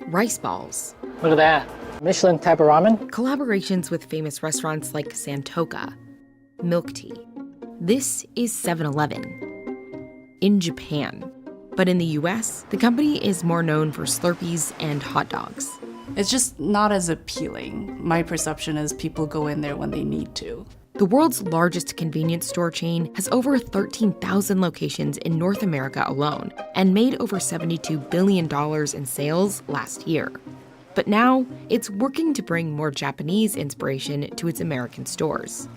rice balls. Look at that. Michelin type of ramen. Collaborations with famous restaurants like Santoka. Milk tea. This is 7-Eleven. In Japan. But in the US, the company is more known for Slurpees and hot dogs. It's just not as appealing. My perception is people go in there when they need to. The world's largest convenience store chain has over 13,000 locations in North America alone and made over $72 billion in sales last year. But now, it's working to bring more Japanese inspiration to its American stores.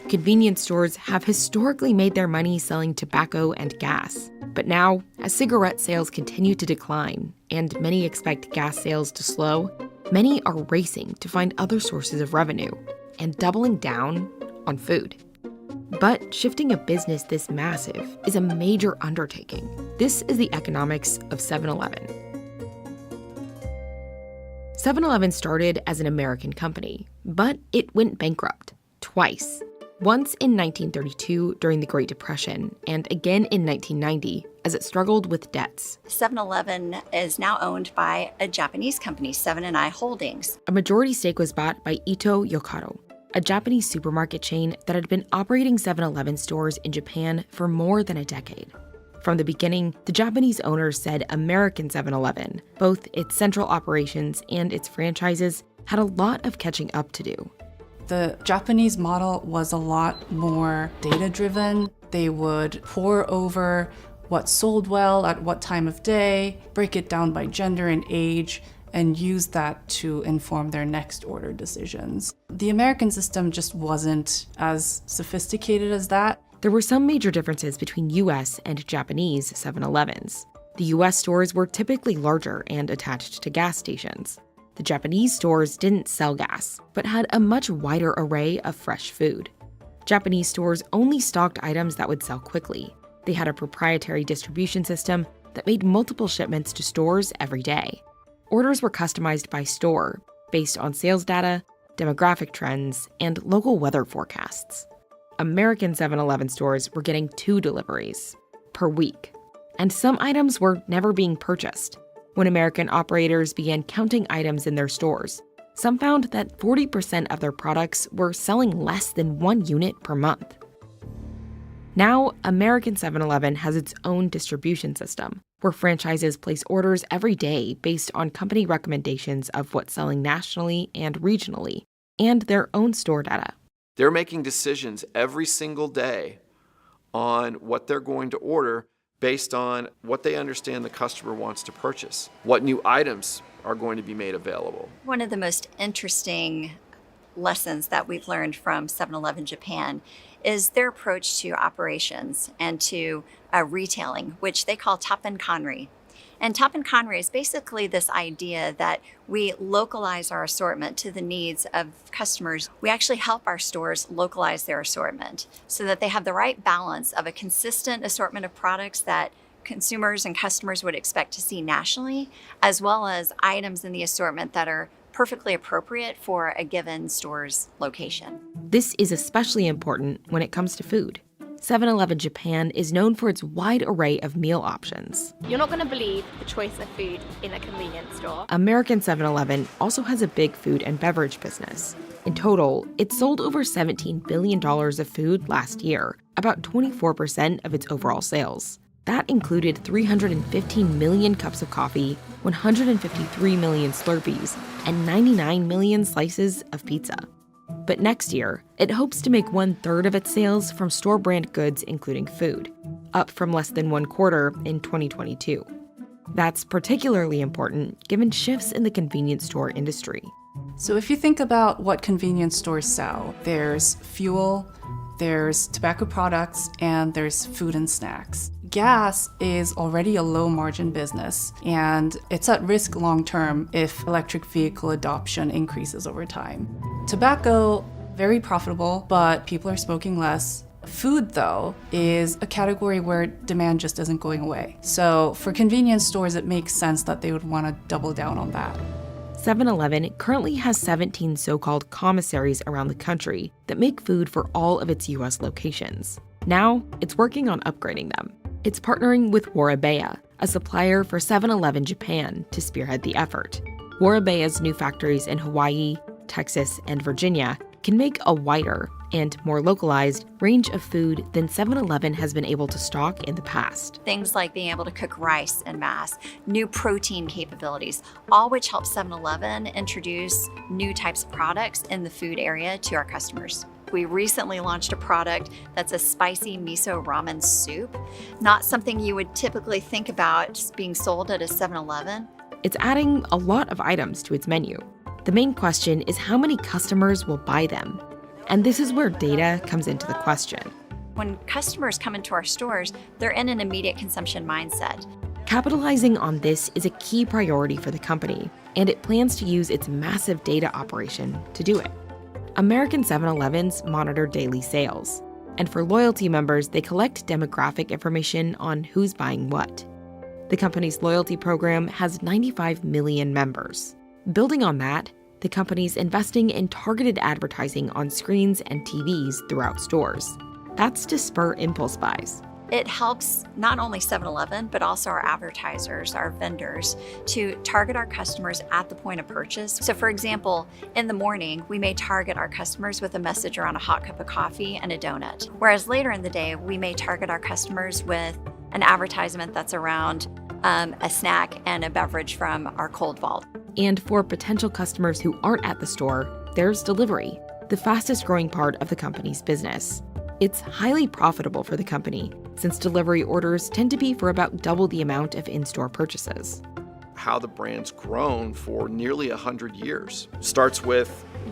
Convenience stores have historically made their money selling tobacco and gas. But now, as cigarette sales continue to decline and many expect gas sales to slow, many are racing to find other sources of revenue and doubling down on food. But shifting a business this massive is a major undertaking. This is the economics of 7-Eleven. 7-Eleven started as an American company, but it went bankrupt twice. Once in 1932 during the Great Depression, and again in 1990 as it struggled with debts. 7-Eleven is now owned by a Japanese company, Seven I Holdings. A majority stake was bought by Ito Yokado, a Japanese supermarket chain that had been operating 7-Eleven stores in Japan for more than a decade. From the beginning, the Japanese owners said American 7-Eleven, both its central operations and its franchises, had a lot of catching up to do. The Japanese model was a lot more data-driven. They would pore over what sold well at what time of day, break it down by gender and age, and use that to inform their next order decisions. The American system just wasn't as sophisticated as that. There were some major differences between US and Japanese 7-Elevens. The US stores were typically larger and attached to gas stations. The Japanese stores didn't sell gas, but had a much wider array of fresh food. Japanese stores only stocked items that would sell quickly. They had a proprietary distribution system that made multiple shipments to stores every day. Orders were customized by store, based on sales data, demographic trends, and local weather forecasts. American 7-Eleven stores were getting 2 deliveries per week, and some items were never being purchased. When American operators began counting items in their stores, some found that 40% of their products were selling less than 1 unit per month. Now, American 7-Eleven has its own distribution system, where franchises place orders every day based on company recommendations of what's selling nationally and regionally, and their own store data. They're making decisions every single day on what they're going to order based on what they understand the customer wants to purchase, what new items are going to be made available. One of the most interesting lessons that we've learned from 7-Eleven Japan is their approach to operations and to retailing, which they call Tappenkanri. And Tappenkanri is basically this idea that we localize our assortment to the needs of customers. We actually help our stores localize their assortment so that they have the right balance of a consistent assortment of products that consumers and customers would expect to see nationally, as well as items in the assortment that are perfectly appropriate for a given store's location. This is especially important when it comes to food. 7-Eleven Japan is known for its wide array of meal options. You're not going to believe the choice of food in a convenience store. American 7-Eleven also has a big food and beverage business. In total, it sold over $17 billion of food last year, about 24% of its overall sales. That included 315 million cups of coffee, 153 million Slurpees, and 99 million slices of pizza. But next year, it hopes to make 1/3 of its sales from store-brand goods, including food, up from less than 1/4 in 2022. That's particularly important given shifts in the convenience store industry. So if you think about what convenience stores sell, there's fuel, there's tobacco products, and there's food and snacks. Gas is already a low-margin business, and it's at risk long-term if electric vehicle adoption increases over time. Tobacco, very profitable, but people are smoking less. Food, though, is a category where demand just isn't going away. So for convenience stores, it makes sense that they would want to double down on that. 7-Eleven currently has 17 so-called commissaries around the country that make food for all of its U.S. locations. Now, it's working on upgrading them. It's partnering with Warabeya, a supplier for 7-Eleven Japan, to spearhead the effort. Warabeya's new factories in Hawaii, Texas, and Virginia can make a wider and more localized range of food than 7-Eleven has been able to stock in the past. Things like being able to cook rice en masse, new protein capabilities, all which help 7-Eleven introduce new types of products in the food area to our customers. We recently launched a product that's a spicy miso ramen soup, not something you would typically think about being sold at a 7-Eleven. It's adding a lot of items to its menu. The main question is how many customers will buy them. And this is where data comes into the question. When customers come into our stores, they're in an immediate consumption mindset. Capitalizing on this is a key priority for the company, and it plans to use its massive data operation to do it. American 7-Elevens monitor daily sales, and for loyalty members, they collect demographic information on who's buying what. The company's loyalty program has 95 million members. Building on that, the company's investing in targeted advertising on screens and TVs throughout stores. That's to spur impulse buys. It helps not only 7-Eleven, but also our advertisers, our vendors, to target our customers at the point of purchase. So for example, in the morning, we may target our customers with a message around a hot cup of coffee and a donut. Whereas later in the day, we may target our customers with an advertisement that's around a snack and a beverage from our cold vault. And for potential customers who aren't at the store, there's delivery, the fastest growing part of the company's business. It's highly profitable for the company, since delivery orders tend to be for about double the amount of in-store purchases. How the brand's grown for nearly 100 years. Starts with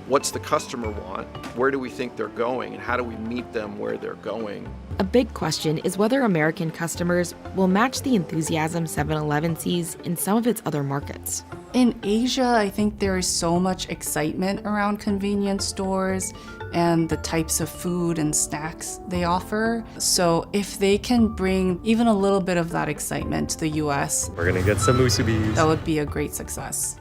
what's the customer want, where do we think they're going, and how do we meet them where they're going. A big question is whether American customers will match the enthusiasm 7-Eleven sees in some of its other markets. In Asia, I think there is so much excitement around convenience stores and the types of food and snacks they offer. So if they can bring even a little bit of that excitement to the US, We're gonna get some musubis. that would be a great success.